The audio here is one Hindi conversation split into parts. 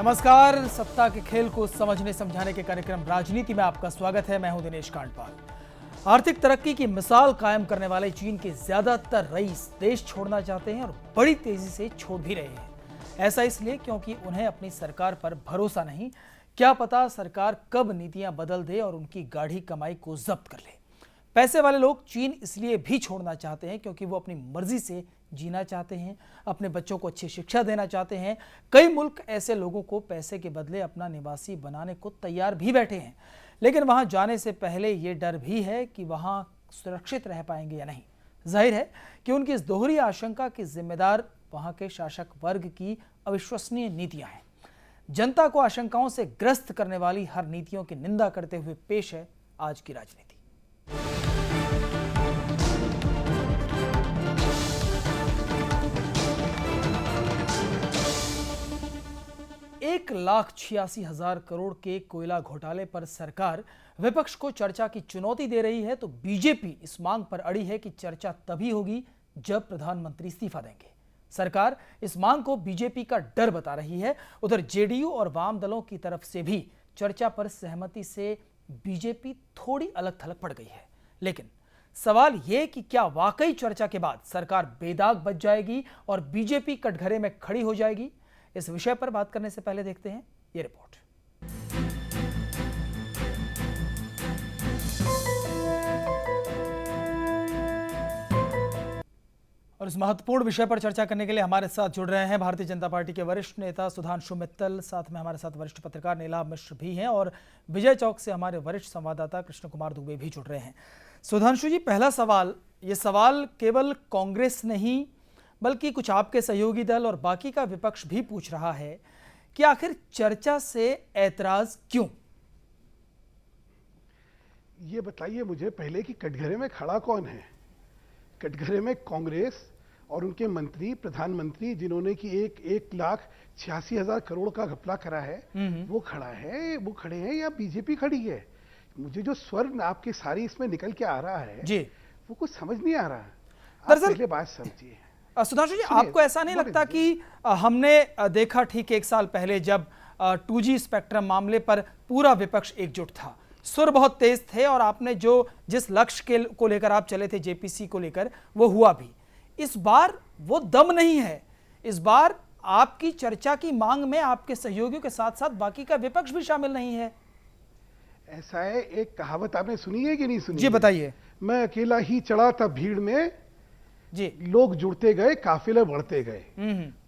नमस्कार। सत्ता के खेल को समझने समझाने के कार्यक्रम राजनीति में आपका स्वागत है। मैं हूं दिनेश कांडपाल। आर्थिक तरक्की की मिसाल कायम करने वाले चीन के ज्यादातर रईस देश छोड़ना चाहते हैं और बड़ी तेजी से छोड़ भी रहे हैं। ऐसा इसलिए क्योंकि उन्हें अपनी सरकार पर भरोसा नहीं। क्या पता सरकार कब नीतियां बदल दे और उनकी गाढ़ी कमाई को जब्त कर ले। पैसे वाले लोग चीन इसलिए भी छोड़ना चाहते हैं क्योंकि वो अपनी मर्जी से जीना चाहते हैं, अपने बच्चों को अच्छी शिक्षा देना चाहते हैं। कई मुल्क ऐसे लोगों को पैसे के बदले अपना निवासी बनाने को तैयार भी बैठे हैं, लेकिन वहां जाने से पहले ये डर भी है कि वहां सुरक्षित रह पाएंगे या नहीं। जाहिर है कि उनकी इस दोहरी आशंका की जिम्मेदार वहां के शासक वर्ग की अविश्वसनीय नीतियां हैं। जनता को आशंकाओं से ग्रस्त करने वाली हर नीतियों की निंदा करते हुए पेश है आज की राजनीति। 1,86,000 करोड़ के कोयला घोटाले पर सरकार विपक्ष को चर्चा की चुनौती दे रही है, तो बीजेपी इस मांग पर अड़ी है कि चर्चा तभी होगी जब प्रधानमंत्री इस्तीफा देंगे। सरकार इस मांग को बीजेपी का डर बता रही है। उधर जेडीयू और वाम दलों की तरफ से भी चर्चा पर सहमति से बीजेपी थोड़ी अलग थलग पड़ गई है। लेकिन सवाल यह कि क्या वाकई चर्चा के बाद सरकार बेदाग बच जाएगी और बीजेपी कटघरे में खड़ी हो जाएगी? इस विषय पर बात करने से पहले देखते हैं ये रिपोर्ट। और इस महत्वपूर्ण विषय पर चर्चा करने के लिए हमारे साथ जुड़ रहे हैं भारतीय जनता पार्टी के वरिष्ठ नेता सुधांशु मित्तल, साथ में हमारे साथ वरिष्ठ पत्रकार नीलाभ मिश्र भी हैं और विजय चौक से हमारे वरिष्ठ संवाददाता कृष्ण कुमार दुबे भी जुड़ रहे हैं। सुधांशु जी, पहला सवाल, ये सवाल केवल कांग्रेस नहीं बल्कि कुछ आपके सहयोगी दल और बाकी का विपक्ष भी पूछ रहा है कि आखिर चर्चा से ऐतराज क्यों? ये बताइए मुझे पहले कि कटघरे में खड़ा कौन है? कटघरे में कांग्रेस और उनके मंत्री, प्रधानमंत्री जिन्होंने कि 1,86,000 करोड़ का घपला करा है, वो खड़े हैं या बीजेपी खड़ी है? मुझे जो स्वर आपके सारी इसमें निकल के आ रहा है जी, वो कुछ समझ नहीं आ रहा। आप पहले बात समझिए। सुधांशु जी, आपको ऐसा नहीं लगता कि हमने देखा ठीक 1 साल पहले जब 2G स्पेक्ट्रम मामले पर पूरा विपक्ष एकजुट था, सुर बहुत तेज थे और आपने जिस लक्ष्य को लेकर आप चले थे, जेपीसी को लेकर, वो हुआ भी। इस बार वो दम नहीं है। इस बार आपकी चर्चा की मांग में आपके सहयोगियों के साथ साथ बाकी का विपक्ष भी शामिल नहीं है। ऐसा है, एक कहावत आपने सुनी है कि नहीं सुनी? जी बताइए। मैं अकेला ही चढ़ा था भीड़ में जी, लोग जुड़ते गए, काफिले बढ़ते गए।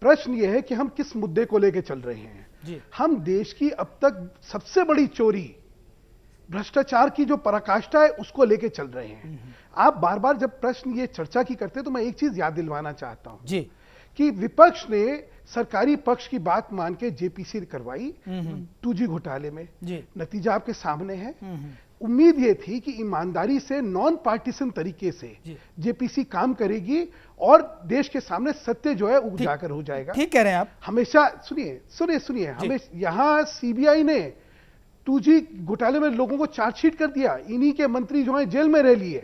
प्रश्न यह है कि हम किस मुद्दे को लेकर चल रहे हैं जी। हम देश की अब तक सबसे बड़ी चोरी, भ्रष्टाचार की जो पराकाष्ठा है, उसको लेकर चल रहे हैं। आप बार बार जब प्रश्न ये चर्चा की करते हैं तो मैं एक चीज याद दिलवाना चाहता हूं जी, कि विपक्ष ने सरकारी पक्ष की बात मान के जेपीसी करवाई 2G घोटाले में। नतीजा आपके सामने है। उम्मीद ये थी कि ईमानदारी से, नॉन पार्टीसन तरीके से जेपीसी काम करेगी और देश के सामने सत्य जो है उजागर हो जाएगा। ठीक कह रहे हैं आप। हमेशा सुनिए हमें यहां सीबीआई ने 2G घोटाले में लोगों को चार्जशीट कर दिया, इन्हीं के मंत्री जो है जेल में रह लिए।